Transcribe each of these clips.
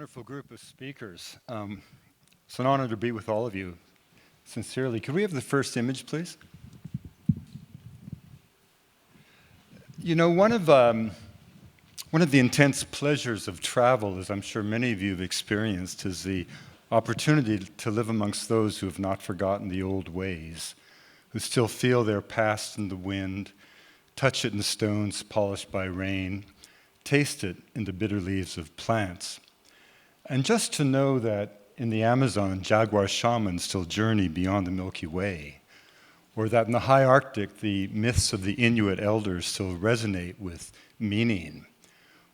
wonderful group of speakers. It's an honor to be with all of you, sincerely. Could we have the first image, please? You know, one of the intense pleasures of travel, as I'm sure many of you have experienced, is the opportunity to live amongst those who have not forgotten the old ways, who still feel their past in the wind, touch it in stones polished by rain, taste it in the bitter leaves of plants. And just to know that in the Amazon, jaguar shamans still journey beyond the Milky Way, or that in the high Arctic, the myths of the Inuit elders still resonate with meaning,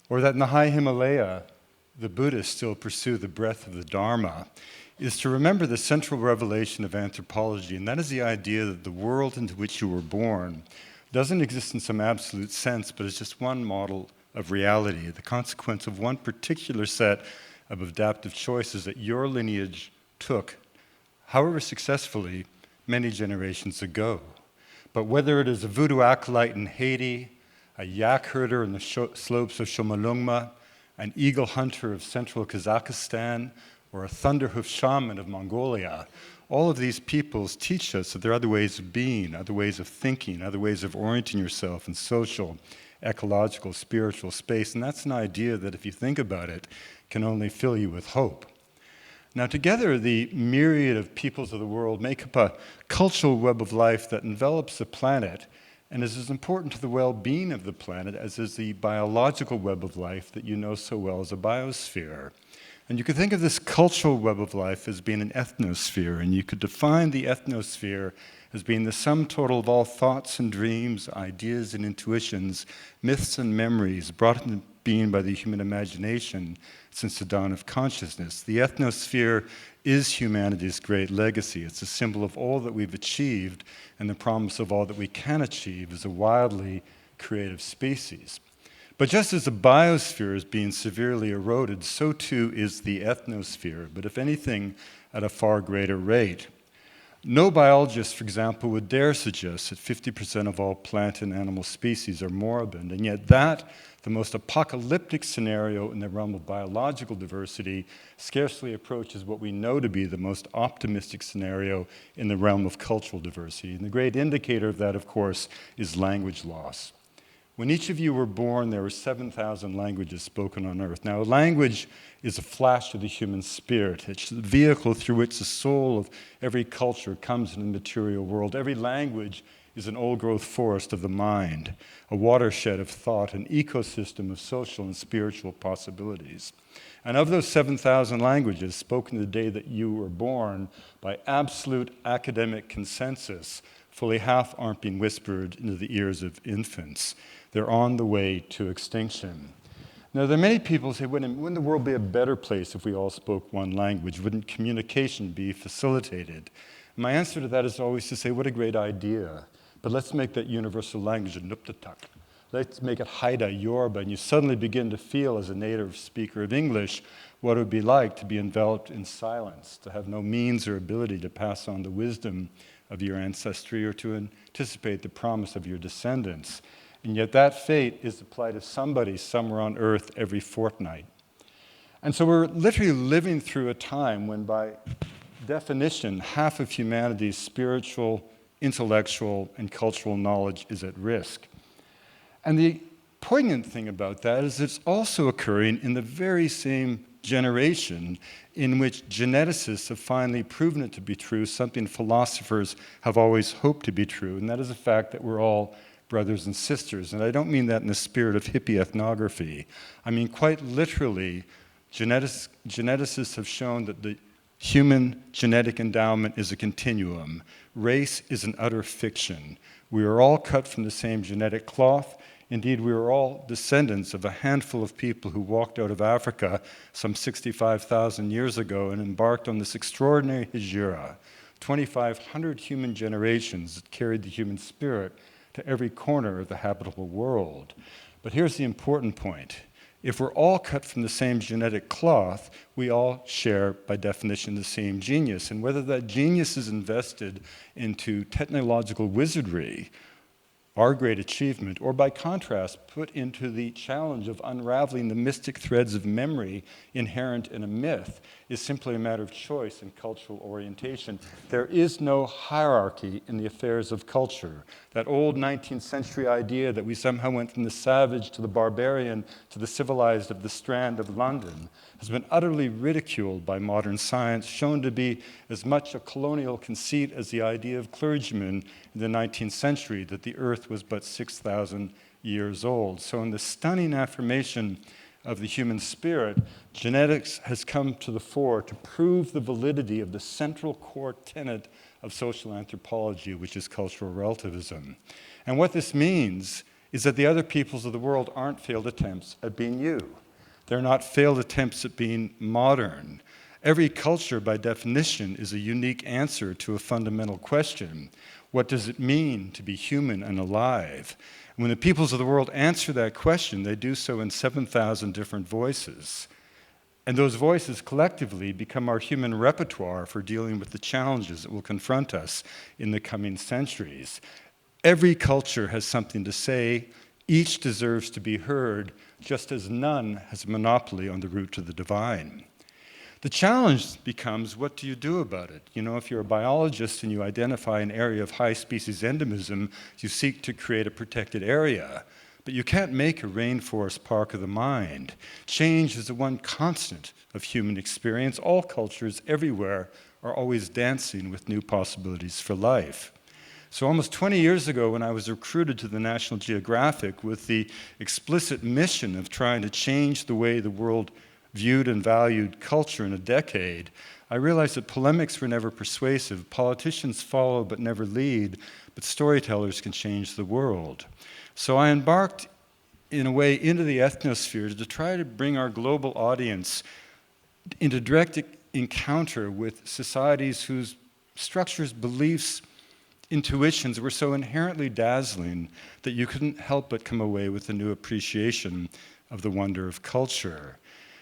or that in the high Himalaya, the Buddhists still pursue the breath of the Dharma, is to remember the central revelation of anthropology, and that is the idea that the world into which you were born doesn't exist in some absolute sense, but is just one model of reality, the consequence of one particular set of adaptive choices that your lineage took, however successfully, many generations ago. But whether it is a voodoo acolyte in Haiti, a yak herder in the slopes of Chomolungma, an eagle hunter of central Kazakhstan, or a thunderhoof shaman of Mongolia, all of these peoples teach us that there are other ways of being, other ways of thinking, other ways of orienting yourself in social, ecological, spiritual space. And that's an idea that, if you think about it, can only fill you with hope. Now, together, the myriad of peoples of the world make up a cultural web of life that envelops the planet and is as important to the well-being of the planet as is the biological web of life that you know so well as a biosphere. And you could think of this cultural web of life as being an ethnos sphere, and you could define the ethnos sphere as being the sum total of all thoughts and dreams, ideas and intuitions, myths and memories brought into being by the human imagination since the dawn of consciousness. The ethnos sphere is humanity's great legacy. It's a symbol of all that we've achieved and the promise of all that we can achieve as a wildly creative species. But just as the biosphere is being severely eroded, so too is the ethnosphere, but if anything, at a far greater rate. No biologist, for example, would dare suggest that 50% of all plant and animal species are moribund, and yet that, the most apocalyptic scenario in the realm of biological diversity, scarcely approaches what we know to be the most optimistic scenario in the realm of cultural diversity. And the great indicator of that, of course, is language loss. When each of you were born, there were 7,000 languages spoken on Earth. Now, language is a flash of the human spirit. It's the vehicle through which the soul of every culture comes in the material world. Every language is an old-growth forest of the mind, a watershed of thought, an ecosystem of social and spiritual possibilities. And of those 7,000 languages spoken the day that you were born, by absolute academic consensus, fully half aren't being whispered into the ears of infants. They're on the way to extinction. Now, there are many people who say, wouldn't the world be a better place if we all spoke one language? Wouldn't communication be facilitated? And my answer to that is always to say, what a great idea. But let's make that universal language a nuptatak. Let's make it Haida, Yoruba, and you suddenly begin to feel, as a native speaker of English, what it would be like to be enveloped in silence, to have no means or ability to pass on the wisdom of your ancestry or to anticipate the promise of your descendants. And yet that fate is the plight of somebody somewhere on Earth every fortnight. And so we're literally living through a time when, by definition, half of humanity's spiritual, intellectual, and cultural knowledge is at risk. And the poignant thing about that is it's also occurring in the very same generation in which geneticists have finally proven it to be true, something philosophers have always hoped to be true, and that is the fact that we're all brothers and sisters. And I don't mean that in the spirit of hippie ethnography. I mean, quite literally, geneticists have shown that the human genetic endowment is a continuum. Race is an utter fiction. We are all cut from the same genetic cloth. Indeed, we are all descendants of a handful of people who walked out of Africa some 65,000 years ago and embarked on this extraordinary hijra, 2,500 human generations that carried the human spirit to every corner of the habitable world. But here's the important point. If we're all cut from the same genetic cloth, we all share, by definition, the same genius. And whether that genius is invested into technological wizardry our great achievement, or by contrast, put into the challenge of unraveling the mystic threads of memory inherent in a myth, is simply a matter of choice and cultural orientation. There is no hierarchy in the affairs of culture. That old 19th century idea that we somehow went from the savage to the barbarian to the civilized of the Strand of London has been utterly ridiculed by modern science, shown to be as much a colonial conceit as the idea of clergymen in the 19th century, that the earth was but 6,000 years old. So in the stunning affirmation of the human spirit, genetics has come to the fore to prove the validity of the central core tenet of social anthropology, which is cultural relativism. And what this means is that the other peoples of the world aren't failed attempts at being you. They're not failed attempts at being modern. Every culture, by definition, is a unique answer to a fundamental question. What does it mean to be human and alive? When the peoples of the world answer that question, they do so in 7,000 different voices. And those voices collectively become our human repertoire for dealing with the challenges that will confront us in the coming centuries. Every culture has something to say. Each deserves to be heard, just as none has a monopoly on the route to the divine. The challenge becomes, what do you do about it? You know, if you're a biologist and you identify an area of high species endemism, you seek to create a protected area. But you can't make a rainforest park of the mind. Change is the one constant of human experience. All cultures everywhere are always dancing with new possibilities for life. So almost 20 years ago, when I was recruited to the National Geographic with the explicit mission of trying to change the way the world viewed and valued culture in a decade, I realized that polemics were never persuasive. Politicians follow but never lead, but storytellers can change the world. So I embarked, in a way, into the Ethnos Sphere to try to bring our global audience into direct encounter with societies whose structures, beliefs, intuitions were so inherently dazzling that you couldn't help but come away with a new appreciation of the wonder of culture.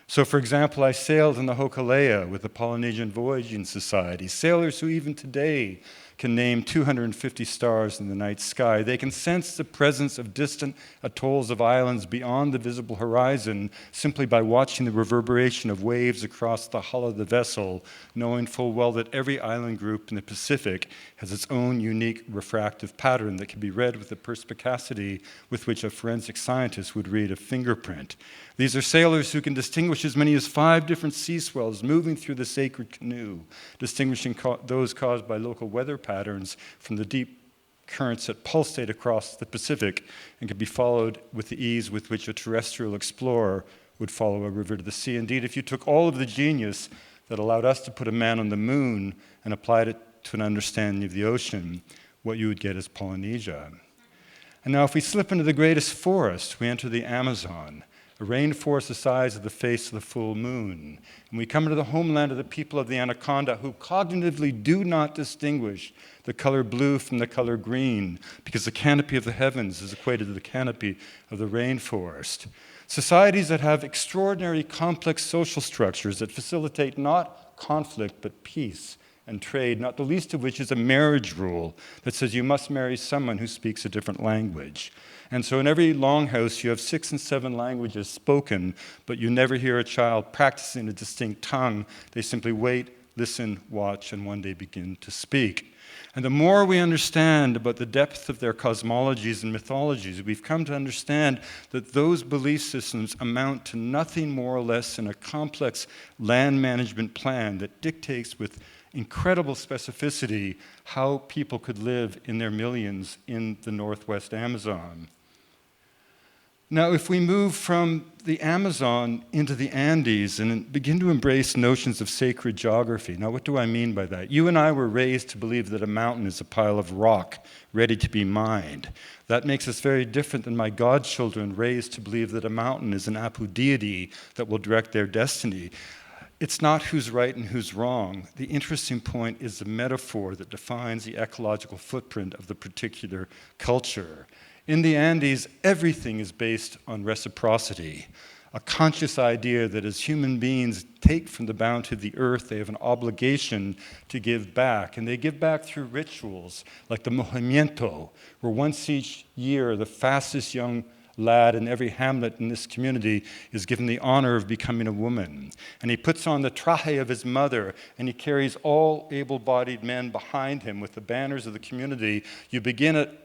So, for example, I sailed in the Hokulea with the Polynesian Voyaging Society, sailors who even today can name 250 stars in the night sky. They can sense the presence of distant atolls of islands beyond the visible horizon simply by watching the reverberation of waves across the hull of the vessel, knowing full well that every island group in the Pacific has its own unique refractive pattern that can be read with the perspicacity with which a forensic scientist would read a fingerprint. These are sailors who can distinguish as many as 5 different sea swells moving through the sacred canoe, distinguishing those caused by local weather patterns from the deep currents that pulsate across the Pacific and can be followed with the ease with which a terrestrial explorer would follow a river to the sea. Indeed, if you took all of the genius that allowed us to put a man on the moon and applied it to an understanding of the ocean, what you would get is Polynesia. And now if we slip into the greatest forest, we enter the Amazon, a rainforest the size of the face of the full moon. And we come into the homeland of the people of the anaconda who cognitively do not distinguish the color blue from the color green because the canopy of the heavens is equated to the canopy of the rainforest. Societies that have extraordinary complex social structures that facilitate not conflict but peace and trade, not the least of which is a marriage rule that says you must marry someone who speaks a different language. And so in every longhouse, you have 6 and 7 languages spoken, but you never hear a child practicing a distinct tongue. They simply wait, listen, watch, and one day begin to speak. And the more we understand about the depth of their cosmologies and mythologies, we've come to understand that those belief systems amount to nothing more or less than a complex land management plan that dictates with incredible specificity how people could live in their millions in the Northwest Amazon. Now, if we move from the Amazon into the Andes and begin to embrace notions of sacred geography, now what do I mean by that? You and I were raised to believe that a mountain is a pile of rock ready to be mined. That makes us very different than my godchildren raised to believe that a mountain is an Apu deity that will direct their destiny. It's not who's right and who's wrong. The interesting point is the metaphor that defines the ecological footprint of the particular culture. In the Andes, everything is based on reciprocity. a conscious idea that as human beings take from the bounty of the earth, they have an obligation to give back. And they give back through rituals like the mojamiento, where once each year the fastest young lad in every hamlet in this community is given the honor of becoming a woman. And he puts on the traje of his mother, and he carries all able-bodied men behind him with the banners of the community. You begin at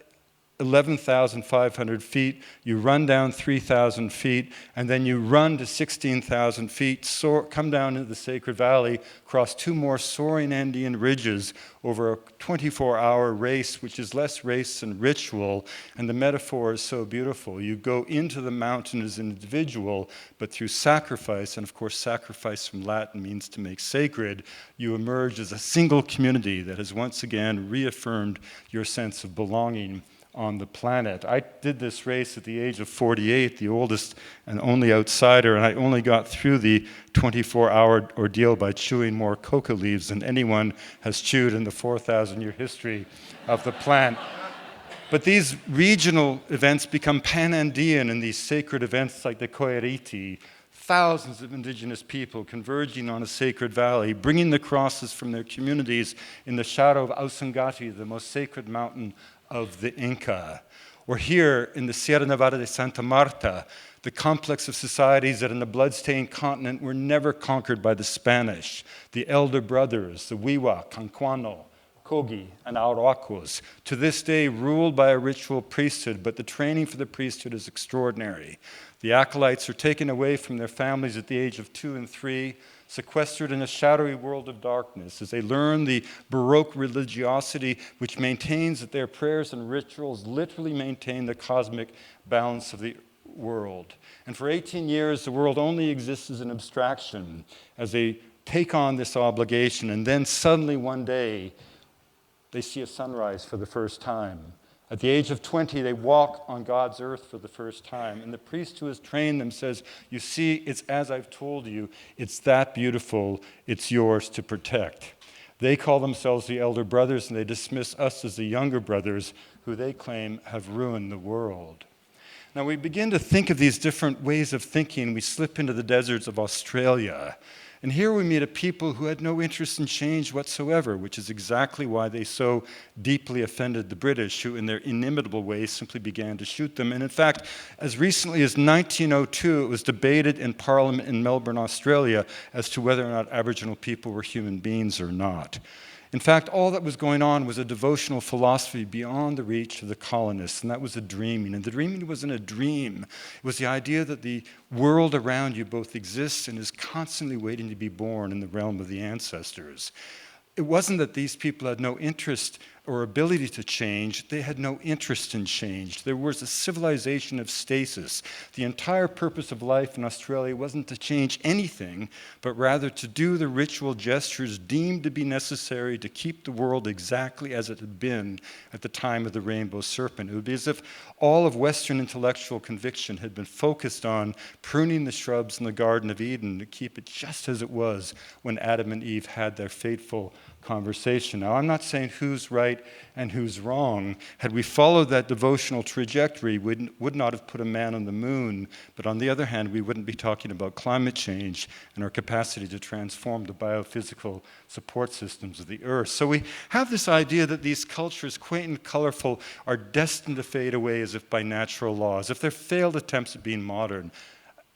11,500 feet, you run down 3,000 feet, and then you run to 16,000 feet, come down into the Sacred Valley, cross 2 more soaring Andean ridges over a 24-hour race, which is less race than ritual, and the metaphor is so beautiful. You go into the mountain as an individual, but through sacrifice, and of course sacrifice from Latin means to make sacred, you emerge as a single community that has once again reaffirmed your sense of belonging on the planet. I did this race at the age of 48, the oldest and only outsider, and I only got through the 24-hour ordeal by chewing more coca leaves than anyone has chewed in the 4,000-year history of the plant. But these regional events become pan-Andean in these sacred events like the Coiriti, thousands of indigenous people converging on a sacred valley, bringing the crosses from their communities in the shadow of Ausangati, the most sacred mountain of the Inca. Or here in the Sierra Nevada de Santa Marta, the complex of societies that in the bloodstained continent were never conquered by the Spanish, the elder brothers, the Wiwa, Cancuano, Kogi, and Araucos, to this day ruled by a ritual priesthood, but the training for the priesthood is extraordinary. The acolytes are taken away from their families at the age of 2 and 3, sequestered in a shadowy world of darkness as they learn the Baroque religiosity which maintains that their prayers and rituals literally maintain the cosmic balance of the world. And for 18 years, the world only exists as an abstraction as they take on this obligation, and then suddenly one day, they see a sunrise for the first time. At the age of 20, they walk on God's earth for the first time. And the priest who has trained them says, you see, it's as I've told you. It's that beautiful. It's yours to protect. They call themselves the elder brothers, and they dismiss us as the younger brothers who they claim have ruined the world. Now, we begin to think of these different ways of thinking. We slip into the deserts of Australia. And here we meet a people who had no interest in change whatsoever, which is exactly why they so deeply offended the British, who in their inimitable way simply began to shoot them. And in fact, as recently as 1902, it was debated in Parliament in Melbourne, Australia, as to whether or not Aboriginal people were human beings or not. In fact, all that was going on was a devotional philosophy beyond the reach of the colonists, and that was a dreaming. And the dreaming wasn't a dream. It was the idea that the world around you both exists and is constantly waiting to be born in the realm of the ancestors. It wasn't that these people had no interest or ability to change, they had no interest in change. There was a civilization of stasis. The entire purpose of life in Australia wasn't to change anything, but rather to do the ritual gestures deemed to be necessary to keep the world exactly as it had been at the time of the rainbow serpent. It would be as if all of Western intellectual conviction had been focused on pruning the shrubs in the Garden of Eden to keep it just as it was when Adam and Eve had their fateful conversation. Now, I'm not saying who's right and who's wrong. Had we followed that devotional trajectory, we would not have put a man on the moon. But on the other hand, we wouldn't be talking about climate change and our capacity to transform the biophysical support systems of the earth. So we have this idea that these cultures, quaint and colorful, are destined to fade away as if by natural law, as if they're failed attempts at being modern.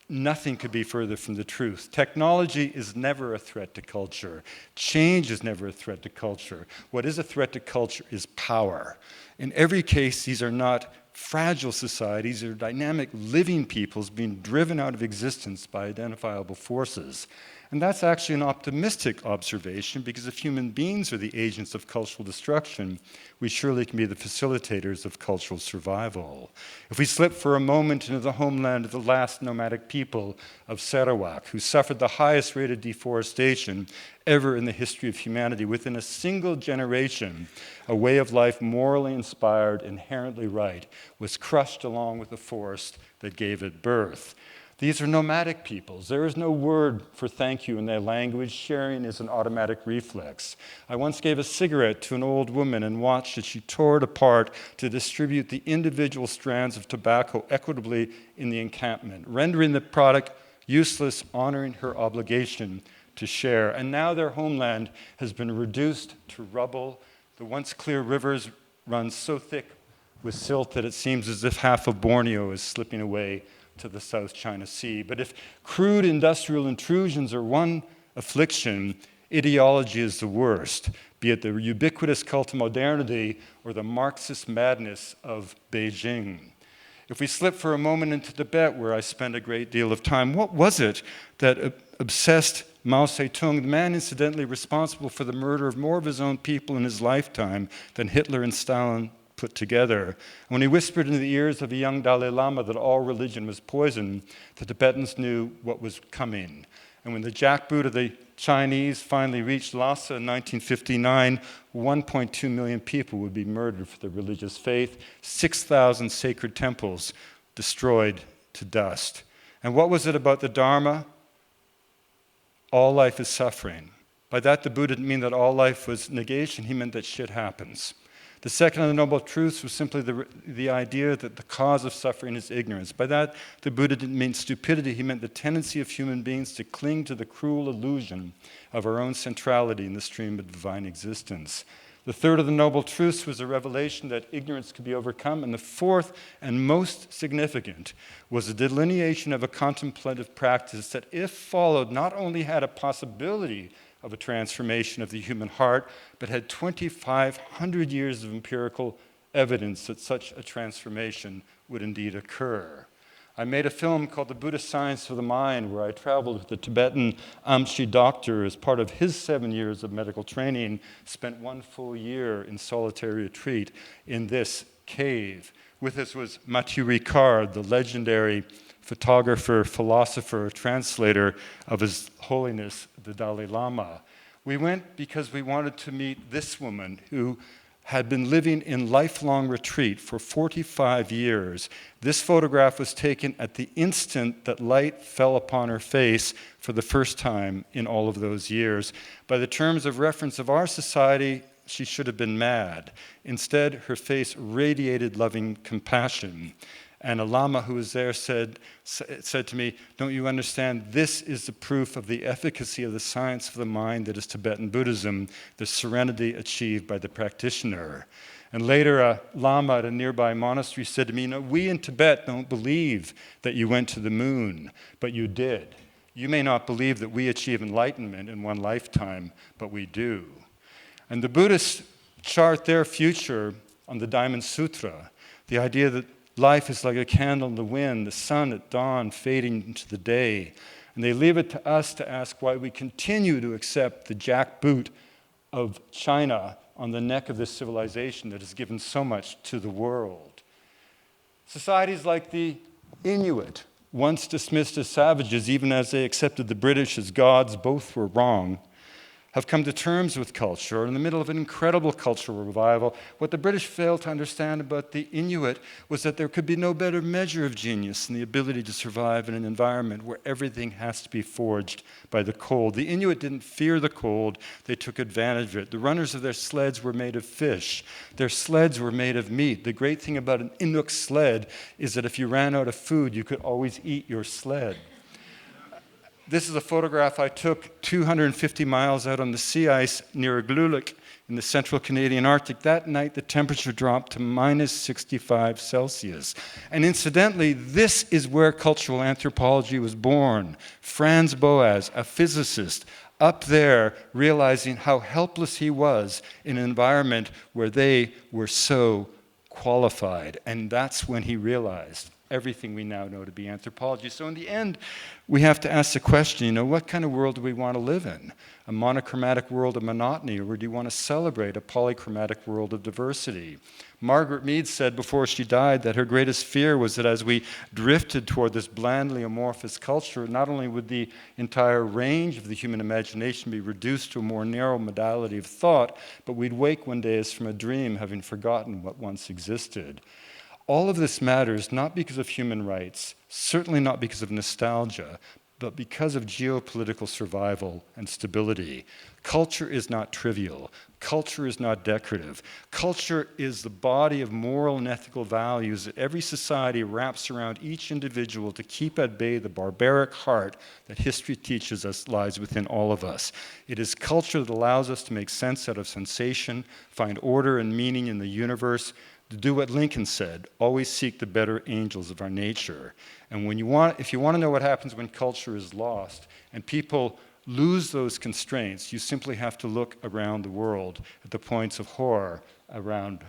Nothing could be further from the truth. Technology is never a threat to culture. Change is never a threat to culture. What is a threat to culture is power. In every case, these are not fragile societies, they're dynamic living peoples being driven out of existence by identifiable forces. And that's actually an optimistic observation, because if human beings are the agents of cultural destruction, we surely can be the facilitators of cultural survival. If we slip for a moment into the homeland of the last nomadic people of Sarawak, who suffered the highest rate of deforestation ever in the history of humanity, within a single generation, a way of life morally inspired, inherently right, was crushed along with the forest that gave it birth. These are nomadic peoples. There is no word for thank you in their language. Sharing is an automatic reflex. I once gave a cigarette to an old woman and watched as she tore it apart to distribute the individual strands of tobacco equitably in the encampment, rendering the product useless, honoring her obligation to share. And now their homeland has been reduced to rubble. The once clear rivers run so thick with silt that it seems as if half of Borneo is slipping away to the South China Sea. But if crude industrial intrusions are one affliction, ideology is the worst, be it the ubiquitous cult of modernity or the Marxist madness of Beijing. If we slip for a moment into Tibet, where I spent a great deal of time, what was it that obsessed Mao Zedong, the man incidentally responsible for the murder of more of his own people in his lifetime than Hitler and Stalin put together? When he whispered into the ears of a young Dalai Lama that all religion was poison, the Tibetans knew what was coming. And when the jackboot of the Chinese finally reached Lhasa in 1959, 1.2 million people would be murdered for their religious faith, 6,000 sacred temples destroyed to dust. And what was it about the Dharma? All life is suffering. By that, the Buddha didn't mean that all life was negation. He meant that shit happens. The second of the Noble Truths was simply the idea that the cause of suffering is ignorance. By that, the Buddha didn't mean stupidity. He meant the tendency of human beings to cling to the cruel illusion of our own centrality in the stream of divine existence. The third of the Noble Truths was a revelation that ignorance could be overcome. And the fourth and most significant was a delineation of a contemplative practice that, if followed, not only had a possibility of a transformation of the human heart, but had 2,500 years of empirical evidence that such a transformation would indeed occur. I made a film called The Buddhist Science of the Mind, where I traveled with the Tibetan Amshi doctor as part of his 7 years of medical training, spent 1 full year in solitary retreat in this cave. With us was Mathieu Ricard, the legendary photographer, philosopher, translator of His Holiness the Dalai Lama. We went because we wanted to meet this woman who had been living in lifelong retreat for 45 years. This photograph was taken at the instant that light fell upon her face for the first time in all of those years. By the terms of reference of our society, she should have been mad. Instead, her face radiated loving compassion. And a Lama who was there said to me, "Don't you understand? This is the proof of the efficacy of the science of the mind that is Tibetan Buddhism, the serenity achieved by the practitioner." And later, a Lama at a nearby monastery said to me, "We in Tibet don't believe that you went to the moon, but you did. You may not believe that we achieve enlightenment in one lifetime, but we do." And the Buddhists chart their future on the Diamond Sutra, the idea that life is like a candle in the wind, the sun at dawn fading into the day. And they leave it to us to ask why we continue to accept the jackboot of China on the neck of this civilization that has given so much to the world. Societies like the Inuit, once dismissed as savages, even as they accepted the British as gods, both were wrong, have come to terms with culture in the middle of an incredible cultural revival. What the British failed to understand about the Inuit was that there could be no better measure of genius than the ability to survive in an environment where everything has to be forged by the cold. The Inuit didn't fear the cold, they took advantage of it. The runners of their sleds were made of fish. Their sleds were made of meat. The great thing about an Inuk sled is that if you ran out of food, you could always eat your sled. This is a photograph I took 250 miles out on the sea ice near Igloolik in the central Canadian Arctic. That night, the temperature dropped to minus 65 Celsius. And incidentally, this is where cultural anthropology was born. Franz Boas, a physicist, up there realizing how helpless he was in an environment where they were so qualified. And that's when he realized everything we now know to be anthropology. So in the end, we have to ask the question, what kind of world do we want to live in? A monochromatic world of monotony, or do you want to celebrate a polychromatic world of diversity? Margaret Mead said before she died that her greatest fear was that as we drifted toward this blandly amorphous culture, not only would the entire range of the human imagination be reduced to a more narrow modality of thought, but we'd wake one day as from a dream, having forgotten what once existed. All of this matters not because of human rights, certainly not because of nostalgia, but because of geopolitical survival and stability. Culture is not trivial. Culture is not decorative. Culture is the body of moral and ethical values that every society wraps around each individual to keep at bay the barbaric heart that history teaches us lies within all of us. It is culture that allows us to make sense out of sensation, find order and meaning in the universe, to do what Lincoln said, always seek the better angels of our nature. And if you want to know what happens when culture is lost and people lose those constraints, you simply have to look around the world at the points of horror around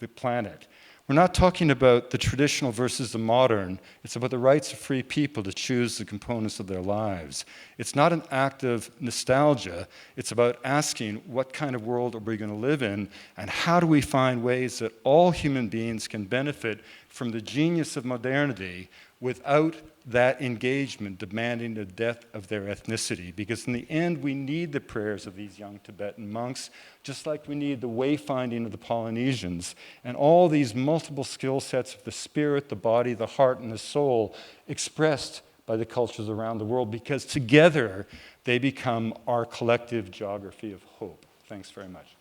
the planet. We're not talking about the traditional versus the modern. It's about the rights of free people to choose the components of their lives. It's not an act of nostalgia. It's about asking what kind of world are we going to live in, and how do we find ways that all human beings can benefit from the genius of modernity without that engagement demanding the death of their ethnicity. Because in the end, we need the prayers of these young Tibetan monks, just like we need the wayfinding of the Polynesians, and all these multiple skill sets of the spirit, the body, the heart, and the soul expressed by the cultures around the world, because together they become our collective geography of hope. Thanks very much.